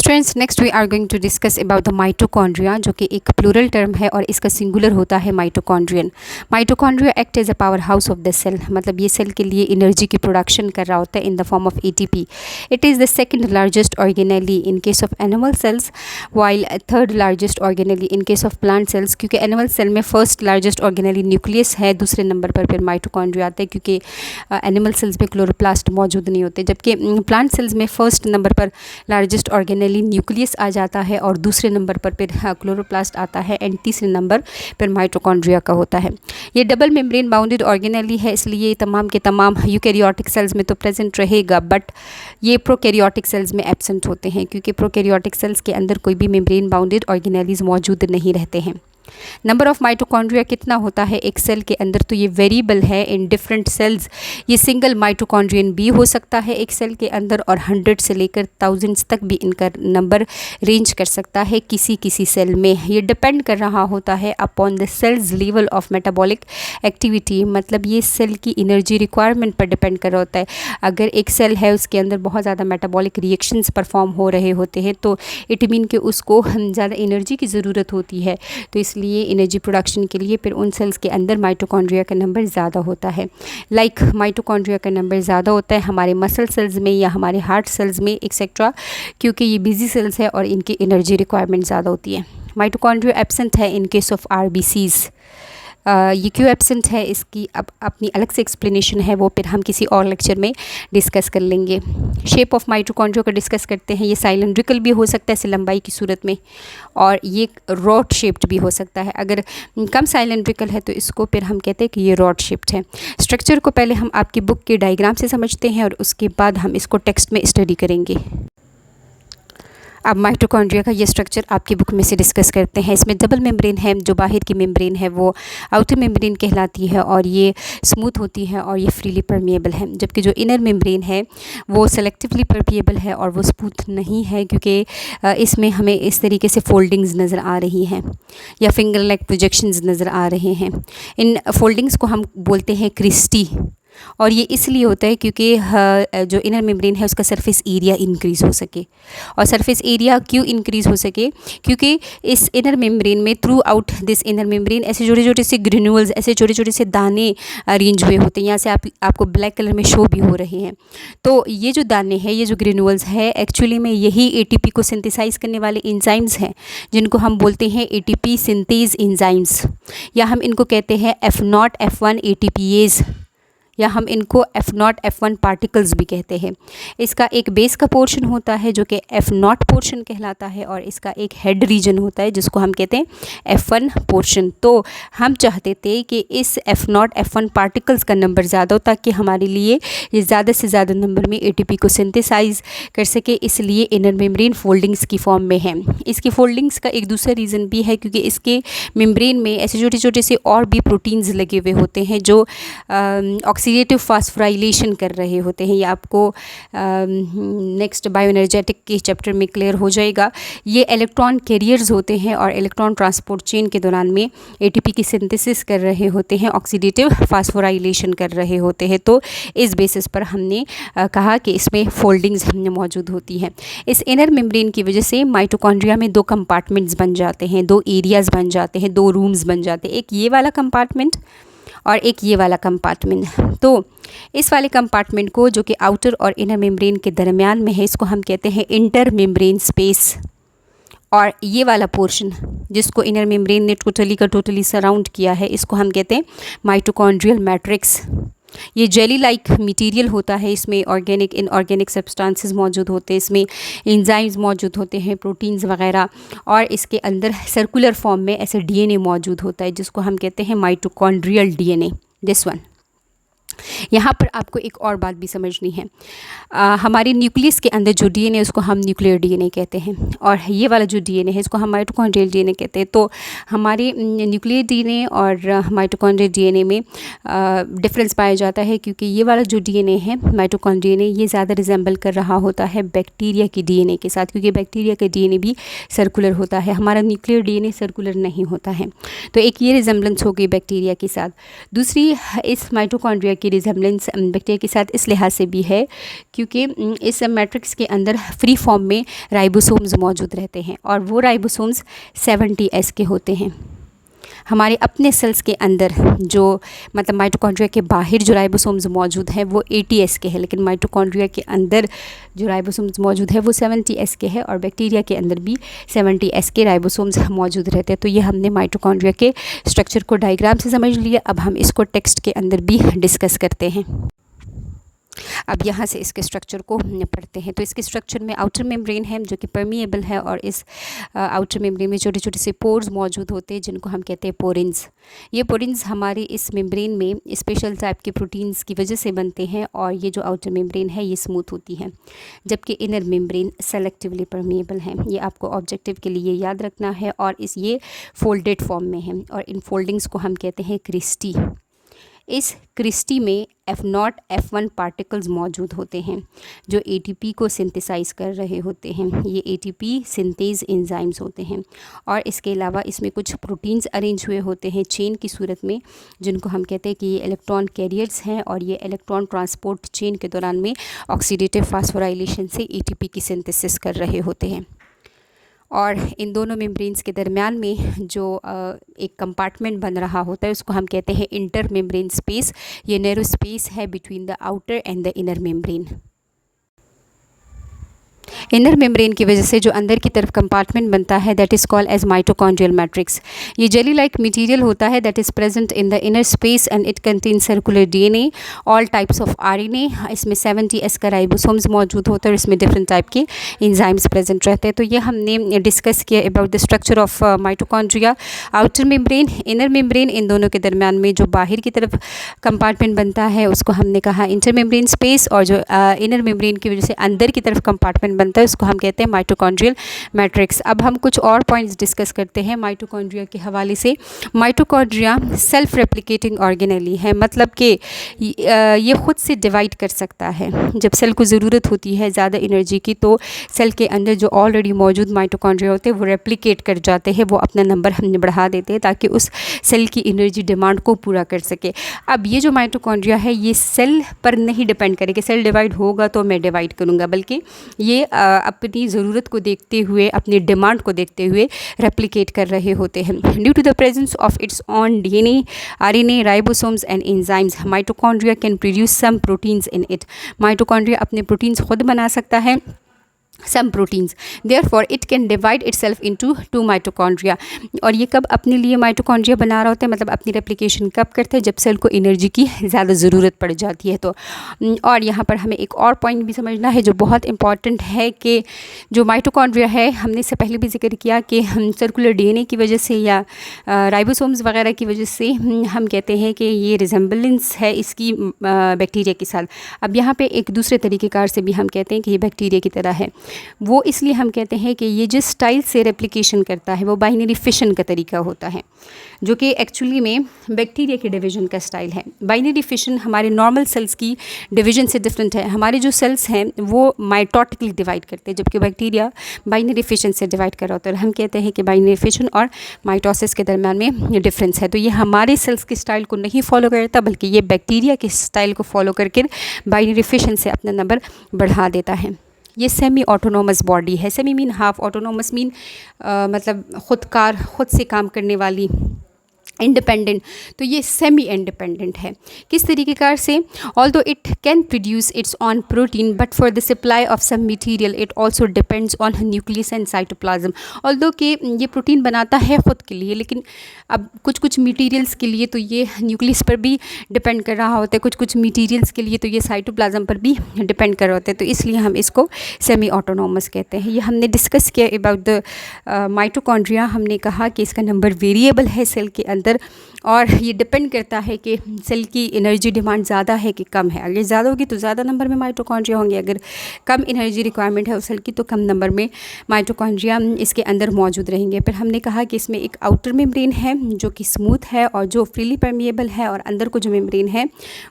Students, next we are going to discuss about the mitochondria, जो कि एक plural term है और इसका सिंगुलर होता है mitochondrion. Mitochondria act as a power house of the cell, मतलब ये सेल के लिए एनर्जी की प्रोडक्शन कर रहा होता है in the form of ATP. It is the second largest organelle in case of animal cells, while third largest organelle in case of plant cells. क्योंकि एनिमल सेल में फर्स्ट लार्जेस्ट ऑर्गेनेली न्यूक्लियस है, दूसरे number पर फिर mitochondria आता है, क्योंकि animal cells में क्लोरोप्लास्ट मौजूद नहीं होते, जबकि प्लांट सेल्स में फर्स्ट नंबर पर लार्जेस्ट ऑर्गेनेली न्यूक्लियस आ जाता है और दूसरे नंबर पर फिर क्लोरोप्लास्ट आता है एंड तीसरे नंबर पर माइटोकॉन्ड्रिया का होता है। ये डबल मेम्ब्रेन बाउंडेड ऑर्गेनेली है, इसलिए तमाम के तमाम यूकैरियोटिक सेल्स में तो प्रेजेंट रहेगा, बट ये प्रोकैरियोटिक सेल्स में एब्सेंट होते हैं, क्योंकि प्रोकैरियोटिक सेल्स के अंदर कोई भी मेम्ब्रेन बाउंडेड ऑर्गेनेलीज मौजूद नहीं रहते हैं। नंबर ऑफ़ माइटोकॉन्ड्रिया कितना होता है एक सेल के अंदर, तो ये वेरिएबल है इन डिफरेंट सेल्स। ये सिंगल माइटोकॉन्ड्रियन भी हो सकता है एक सेल के अंदर, और 100 से लेकर थाउजेंड्स तक भी इनका नंबर रेंज कर सकता है किसी किसी सेल में। ये डिपेंड कर रहा होता है upon the cells level of metabolic activity, मतलब ये सेल की एनर्जी रिक्वायरमेंट पर डिपेंड कर रहा होता है। अगर एक सेल है उसके अंदर बहुत ज़्यादा मेटाबॉलिक रिएक्शंस परफॉर्म हो रहे होते हैं, तो इट मीन कि उसको ज़्यादा एनर्जी की ज़रूरत होती है, तो इसलिए एनर्जी प्रोडक्शन के लिए फिर उन सेल्स के अंदर माइटोकॉन्ड्रिया का नंबर ज़्यादा होता है। लाइक माइटोकॉन्ड्रिया का नंबर ज़्यादा होता है हमारे मसल सेल्स में या हमारे हार्ट सेल्स में एक्सेट्रा, क्योंकि ये बिजी सेल्स है और इनकी एनर्जी रिक्वायरमेंट ज़्यादा होती है। माइटोकॉन्ड्रिया एब्सेंट है इन केस ऑफ आरबीसीज़। ये क्यों एब्सेंट है, इसकी अब अपनी अलग से एक्सप्लेनेशन है, वो फिर हम किसी और लेक्चर में डिस्कस कर लेंगे। शेप ऑफ माइटोकॉन्ड्रिया को डिस्कस करते हैं। ये साइलिंड्रिकल भी हो सकता है ऐसे लंबाई की सूरत में, और ये रॉड शेप्ड भी हो सकता है। अगर कम साइलिंड्रिकल है तो इसको फिर हम कहते हैं कि ये रॉड शेप्ड है। स्ट्रक्चर को पहले हम आपकी बुक के डायग्राम से समझते हैं और उसके बाद हम इसको टेक्स्ट में स्टडी करेंगे। अब माइटोकॉन्ड्रिया का ये स्ट्रक्चर आपकी बुक में से डिस्कस करते हैं। इसमें डबल मेम्ब्रेन है, जो बाहर की मेम्ब्रेन है वो आउटर मेम्ब्रेन कहलाती है और ये स्मूथ होती है और ये फ्रीली परमिएबल है, जबकि जो इनर मेम्ब्रेन है वो सेलेक्टिवली परमिएबल है और वो स्मूथ नहीं है, क्योंकि इसमें हमें इस तरीके से फोल्डिंग्स नज़र आ रही हैं या फिंगर लाइक प्रोजेक्शंस नज़र आ रहे हैं। इन फोल्डिंग्स को हम बोलते हैं क्रिस्टी, और ये इसलिए होता है क्योंकि जो इनर मेम्ब्रेन है उसका सरफेस एरिया इंक्रीज़ हो सके। और सरफेस एरिया क्यों इंक्रीज़ हो सके, क्योंकि इस इनर मेम्ब्रेन में through out this inner membrane ऐसे छोटे छोटे से ग्रेन्यूल्स, ऐसे छोटे छोटे से दाने अरेंज हुए होते हैं। यहाँ से आपको ब्लैक कलर में शो भी हो रहे हैं। तो ये जो दाने हैं, ये जो ग्रेन्यूल्स है, एक्चुअली में यही एटीपी को सिंथेसाइज करने वाले एंजाइम्स हैं, जिनको हम बोलते हैं एटीपी सिंथेज एंजाइम्स, या हम इनको कहते हैं F0 F1 एटीपीएज, या हम इनको F0 F1 पार्टिकल्स भी कहते हैं। इसका एक बेस का पोर्शन होता है जो कि F0 पोर्शन कहलाता है, और इसका एक हेड रीजन होता है जिसको हम कहते हैं F1 पोर्शन। तो हम चाहते थे कि इस F0 F1 पार्टिकल्स का नंबर ज़्यादा हो, ताकि हमारे लिए ये ज़्यादा से ज़्यादा नंबर में एटीपी को सिंथेसाइज कर सके, इसलिए इनर मेम्ब्रेन फोल्डिंग्स की फॉर्म में है। इसकी फोल्डिंग्स का एक दूसरा रीज़न भी है, क्योंकि इसके मेम्ब्रेन में ऐसे छोटे छोटे से और भी प्रोटीन्स लगे हुए होते हैं जो ऑक्सीडेटिव फास्फोराइलेशन कर रहे होते हैं। ये आपको नेक्स्ट बायोएनर्जेटिक के चैप्टर में क्लियर हो जाएगा। ये इलेक्ट्रॉन कैरियर्स होते हैं और इलेक्ट्रॉन ट्रांसपोर्ट चेन के दौरान में एटीपी की सिंथेसिस कर रहे होते हैं, ऑक्सीडेटिव फास्फोराइलेशन कर रहे होते हैं। तो इस बेसिस पर हमने कहा कि इसमें फोल्डिंग्स मौजूद होती हैं। इस इनर मेम्ब्रेन की वजह से माइटोकॉन्ड्रिया में 2 कंपार्टमेंट्स बन जाते हैं, 2 एरियाज़ बन जाते हैं, 2 रूम्स बन जाते हैं, एक ये वाला कंपार्टमेंट और एक ये वाला कंपार्टमेंट। तो इस वाले कंपार्टमेंट को, जो कि आउटर और इनर मेम्ब्रेन के दरमियान में है, इसको हम कहते हैं इंटर मेम्ब्रेन स्पेस। और ये वाला पोर्शन जिसको इनर मेम्ब्रेन ने टोटली का टोटली सराउंड किया है, इसको हम कहते हैं माइटोकॉन्ड्रियल मैट्रिक्स। ये जेली लाइक मटेरियल होता है, इसमें ऑर्गेनिक इनऑर्गेनिक सब्सटेंसेस मौजूद होते हैं, इसमें एंजाइम्स मौजूद होते हैं, प्रोटीन्स वगैरह, और इसके अंदर सर्कुलर फॉर्म में ऐसे डीएनए मौजूद होता है जिसको हम कहते हैं माइटोकॉन्ड्रियल डीएनए, दिस वन। यहाँ पर आपको एक और बात भी समझनी है। हमारे न्यूक्लियस के अंदर जो डीएनए उसको हम न्यूक्लियर डीएनए कहते हैं, और ये वाला जो डीएनए है इसको हम माइटोकॉन्ड्रियल डीएनए कहते हैं। तो हमारे न्यूक्लियर डीएनए और माइटोकॉन्ड्रियल डीएनए में डिफरेंस पाया जाता है, क्योंकि ये वाला जो डीएनए है माइटोकॉन्ड्रियल डीएनए, ये ज़्यादा रिजेंबल कर रहा होता है बैक्टीरिया की डीएनए के साथ, क्योंकि बैक्टीरिया का डीएनए भी सर्कुलर होता है, हमारा न्यूक्लियर डीएनए सर्कुलर नहीं होता है। तो एक ये रिजेंबलेंस हो गई बैक्टीरिया के साथ। दूसरी, इस माइटोकॉन्ड्रिया की रिजेम्बलेंस बैक्टीरिया के साथ इस लिहाज से भी है क्योंकि इस मैट्रिक्स के अंदर फ्री फॉर्म में राइबोसोम्स मौजूद रहते हैं और वो राइबोसोम्स 70S के होते हैं। हमारे अपने सेल्स के अंदर जो मतलब माइटोकॉन्ड्रिया के बाहर जो राइबोसोम्स मौजूद हैं वो 80S के हैं, लेकिन माइटोकॉन्ड्रिया के अंदर जो राइबोसोम्स मौजूद है वो 70S के हैं और बैक्टीरिया के अंदर भी 70S के राइबोसोम्स मौजूद रहते हैं। तो ये हमने माइटोकॉन्ड्रिया के स्ट्रक्चर को डायग्राम से समझ लिया। अब हम इसको टेक्स्ट के अंदर भी डिस्कस करते हैं। अब यहाँ से इसके स्ट्रक्चर को पढ़ते हैं। तो इसके स्ट्रक्चर में आउटर मेम्ब्रेन है जो कि परमिएबल है और इस आउटर मेम्ब्रेन में छोटे छोटे से पोर्स मौजूद होते हैं जिनको हम कहते हैं पोरिन्स। ये पोरिन्स हमारे इस मेम्ब्रेन में स्पेशल टाइप के प्रोटीन्स की वजह से बनते हैं और ये जो आउटर मेम्ब्रेन है ये स्मूथ होती है, जबकि इनर मेम्ब्रेन सेलेक्टिवली परमिएबल है। ये आपको ऑब्जेक्टिव के लिए याद रखना है और ये फोल्डेड फॉर्म में है और इन फोल्डिंग्स को हम कहते हैं क्रिस्टी। इस क्रिस्टी में F0 F1 पार्टिकल्स मौजूद होते हैं जो ATP को सिंथेसाइज कर रहे होते हैं। ये ATP सिंथेज एंजाइम्स होते हैं और इसके अलावा इसमें कुछ प्रोटीन्स अरेंज हुए होते हैं चेन की सूरत में जिनको हम कहते हैं कि ये इलेक्ट्रॉन कैरियर्स हैं और ये इलेक्ट्रॉन ट्रांसपोर्ट चेन के दौरान में ऑक्सीडेटिव फास्फोराइलेशन से ATP की सिंथेसिस कर रहे होते हैं। और इन दोनों मेम्ब्रेन्स के दरमियान में जो एक कंपार्टमेंट बन रहा होता है उसको हम कहते हैं इंटर मेम्ब्रेन स्पेस। ये नैरो स्पेस है between the outer and the inner membrane. Inner membrane की वजह से जो अंदर की तरफ कंपार्टमेंट बनता है that is called as mitochondrial matrix. ये जेली लाइक मटेरियल होता है that is present in the inner space and it contain circular DNA, all types of RNA। इसमें 70S का राइबोसोम्स मौजूद होता है और इसमें डिफरेंट टाइप के एंजाइम्स प्रेजेंट रहते हैं। तो ये हमने डिस्कस किया about the structure of mitochondria. Outer membrane, inner membrane, इन दोनों के दरमियान में जो बाहर की तरफ कंपार्टमेंट बनता है उसको हमने कहा इंटर मेम्ब्रेन स्पेस और जो इनर मेम्ब्रेन की वजह से अंदर की तरफ कंपार्टमेंट बनता है उसको हम कहते हैं माइटोकॉन्ड्रियल मैट्रिक्स। अब हम कुछ और पॉइंट्स डिस्कस करते हैं माइटोकॉन्ड्रिया के हवाले से। माइटोकॉन्ड्रिया सेल्फ रेप्लिकेटिंग ऑर्गेनेली है, मतलब कि ये खुद से डिवाइड कर सकता है। जब सेल को ज़रूरत होती है ज़्यादा एनर्जी की तो सेल के अंदर जो ऑलरेडी मौजूद माइटोकॉन्ड्रिया होते हैं वो रेप्लिकेट कर जाते हैं, वो अपना नंबर हमने बढ़ा देते हैं ताकि उस सेल की एनर्जी डिमांड को पूरा कर सके। अब ये जो माइटोकॉन्ड्रिया है ये सेल पर नहीं डिपेंड करे कि सेल डिवाइड होगा तो मैं डिवाइड करूँगा, बल्कि ये अपनी ज़रूरत को देखते हुए, अपनी डिमांड को देखते हुए रेप्लिकेट कर रहे होते हैं। Due to the presence of its own DNA, RNA, ribosomes and enzymes, mitochondria can produce some proteins in it. Mitochondria अपने प्रोटीन्स खुद बना सकता है, some proteins, therefore it can divide itself into 2 mitochondria। और ये कब अपने लिए माइटोकॉन्ड्रिया बना रहा होता है, मतलब अपनी रेप्लिकेशन कब करते हैं, जब सेल को एनर्जी की ज़्यादा ज़रूरत पड़ जाती है। तो और यहाँ पर हमें एक और पॉइंट भी समझना है जो बहुत इंपॉर्टेंट है कि जो माइटोकॉन्ड्रिया है, हमने इससे पहले भी जिक्र किया कि हम सर्कुलर DNA की वजह से या राइबोसोम्स वगैरह की वजह से हम कहते हैं कि ये रिजेम्बलेंस है इसकी बैक्टीरिया के साथ। अब यहाँ पे एक दूसरे तरीक़ेकार से भी हम कहते हैं कि ये बैक्टीरिया की तरह है। वो इसलिए हम कहते हैं कि ये जिस स्टाइल से रेप्लिकेशन करता है वो बाइनरी फिशन का तरीका होता है, जो कि एक्चुअली में बैक्टीरिया के डिवीजन का स्टाइल है। बाइनरी फिशन हमारे नॉर्मल सेल्स की डिवीजन से डिफरेंट है। हमारे जो सेल्स हैं वो माइटोटिकली डिवाइड करते हैं, जबकि बैक्टीरिया बाइनरी फिशन से डिवाइड कर रहा होता है। हम कहते हैं कि बाइनरी फिशन और माइटोसिस के दरम्यान में डिफरेंस है। तो ये हमारे सेल्स के स्टाइल को नहीं फॉलो करता, बल्कि ये बैक्टीरिया के स्टाइल को फॉलो करके बाइनरी फिशन से अपना नंबर बढ़ा देता है। ये सेमी ऑटोनोमस बॉडी है। Semi mean half, autonomous mean मतलब खुद से काम करने वाली, इंडिपेंडेंट। तो ये सेमी इंडिपेंडेंट है। किस तरीक़ेकार से? Although it can produce its own protein but for the supply of some material it also depends on nucleus and cytoplasm. Although कि ये प्रोटीन बनाता है ख़ुद के लिए, लेकिन अब कुछ मटेरियल्स के लिए तो ये न्यूक्लियस पर भी डिपेंड कर रहा होता है, कुछ मटेरियल्स के लिए तो ये साइटोप्लाज्म पर भी डिपेंड कर रहे होते हैं। तो इसलिए हम इसको सेमी ऑटोनोमस कहते हैं। ये हमने डिस्कस किया अबाउट द माइटोकॉन्ड्रिया। हमने कहा कि इसका नंबर वेरिएबल है सेल के अंदर और ये डिपेंड करता है कि सेल की एनर्जी डिमांड ज़्यादा है कि कम है। अगर ज़्यादा होगी तो ज़्यादा नंबर में माइटोकॉन्ड्रिया होंगे, अगर कम एनर्जी रिक्वायरमेंट है उस सेल की तो कम नंबर में माइटोकॉन्ड्रिया इसके अंदर मौजूद रहेंगे। फिर हमने कहा कि इसमें एक आउटर मेम्ब्रेन है जो कि स्मूथ है और जो फ्रीली परमिएबल है, और अंदर को जो मेम्ब्रेन है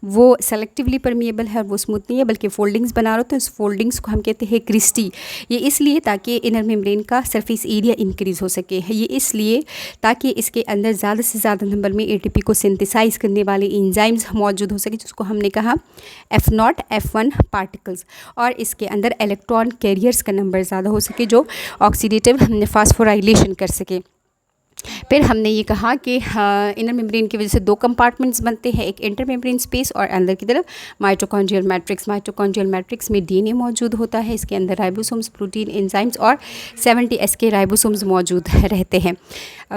वो सेलेक्टिवली परमिएबल है और वो स्मूथ नहीं है बल्कि फोल्डिंग्स बना रहा होता है। उस फोल्डिंग्स को हम कहते हैं क्रिस्टी। ये इसलिए ताकि इनर मेम्ब्रेन का सरफेस एरिया इंक्रीज़ हो सके, ये इसलिए ताकि इसके अंदर ज़्यादा से ज़्यादा नंबर में एटीपी को सिंथेसाइज करने वाले एंजाइम्स मौजूद हो सके, जिसको हमने कहा F0 F1 पार्टिकल्स, और इसके अंदर इलेक्ट्रॉन कैरियर्स का नंबर ज़्यादा हो सके जो ऑक्सीडेटिव फास्फोराइलेशन कर सके। फिर हमने ये कहा कि इनर मेम्ब्रेन की वजह से दो कंपार्टमेंट्स बनते हैं, एक इंटर मेम्ब्रेन स्पेस और अंदर की तरफ माइटोकॉन्ड्रियल मैट्रिक्स। माइटोकॉन्ड्रियल मैट्रिक्स में डीएनए मौजूद होता है, इसके अंदर राइबोसोम्स, प्रोटीन, एंजाइम्स और 70S के राइबोसोम्स मौजूद रहते हैं।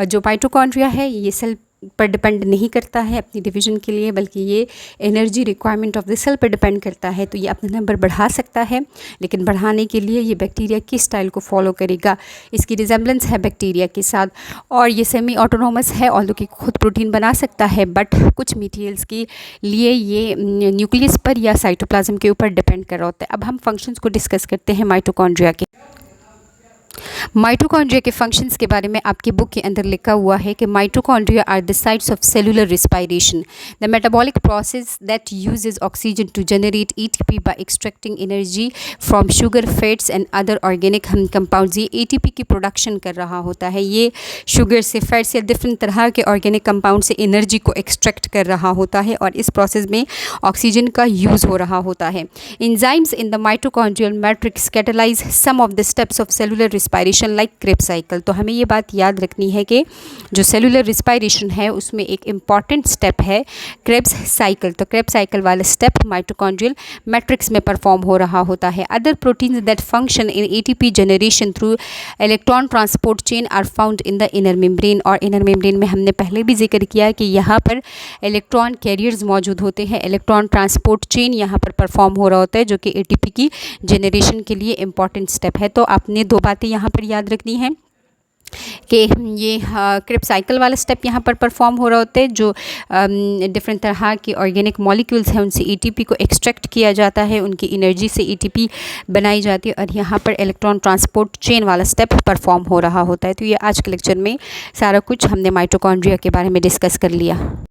जो माइटोकॉन्ड्रिया है ये सेल पर डिपेंड नहीं करता है अपनी डिवीजन के लिए, बल्कि ये energy requirement of the cell पर डिपेंड करता है। तो ये अपना नंबर बढ़ा सकता है, लेकिन बढ़ाने के लिए ये बैक्टीरिया किस स्टाइल को फॉलो करेगा, इसकी रिजेम्बलेंस है बैक्टीरिया के साथ। और ये सेमी ऑटोनोमस है, ऑल्दो कि खुद प्रोटीन बना सकता है, बट कुछ मटेरियल्स के लिए ये न्यूक्लियस पर या साइटोप्लाज्म के ऊपर डिपेंड कर रहा होता है। अब हम फंक्शंस को डिस्कस करते हैं माइटोकॉन्ड्रिया के। माइटोकॉन्ड्रिया के फंक्शंस के बारे में आपकी बुक के अंदर लिखा हुआ है कि mitochondria are the sites of cellular respiration, the metabolic process that uses oxygen to generate ATP by extracting energy from sugar, fats and other organic compounds. ये एटीपी की प्रोडक्शन कर रहा होता है, ये शुगर से, फैट्स या डिफरेंट तरह के ऑर्गेनिक कंपाउंड से एनर्जी को एक्सट्रैक्ट कर रहा होता है, और इस प्रोसेस में ऑक्सीजन का यूज़ हो रहा होता है। Enzymes in the mitochondrial matrix catalyse some of the steps of cellular respiration like Krebs cycle. तो हमें ये बात याद रखनी है कि जो सेलुलर रिस्पायरेशन है उसमें एक इम्पॉर्टेंट स्टेप है क्रेब्स साइकिल। तो क्रेब्स साइकिल वाला स्टेप माइटोकॉन्ड्रियल मैट्रिक्स में परफॉर्म हो रहा होता है। Other proteins that function in ATP generation through electron transport chain are found in the inner membrane. और इनर मेम्ब्रेन में हमने पहले भी जिक्र किया कि यहाँ पर इलेक्ट्रॉन कैरियर्स मौजूद होते हैं, इलेक्ट्रॉन ट्रांसपोर्ट चेन यहाँ पर परफॉर्म हो रहा होता है, जो कि एटीपी की जनरेशन के लिए इम्पॉर्टेंट स्टेप है। तो आपने दो बातें यहाँ पर याद रखनी है कि ये क्रेब्स साइकिल वाला स्टेप यहाँ पर परफॉर्म हो रहा होता है, जो डिफरेंट तरह के ऑर्गेनिक मॉलिक्यूल्स हैं उनसे एटीपी को एक्सट्रैक्ट किया जाता है, उनकी एनर्जी से एटीपी बनाई जाती है, और यहाँ पर इलेक्ट्रॉन ट्रांसपोर्ट चेन वाला स्टेप परफॉर्म हो रहा होता है। तो ये आज के लेक्चर में सारा कुछ हमने माइटोकॉन्ड्रिया के बारे में डिस्कस कर लिया।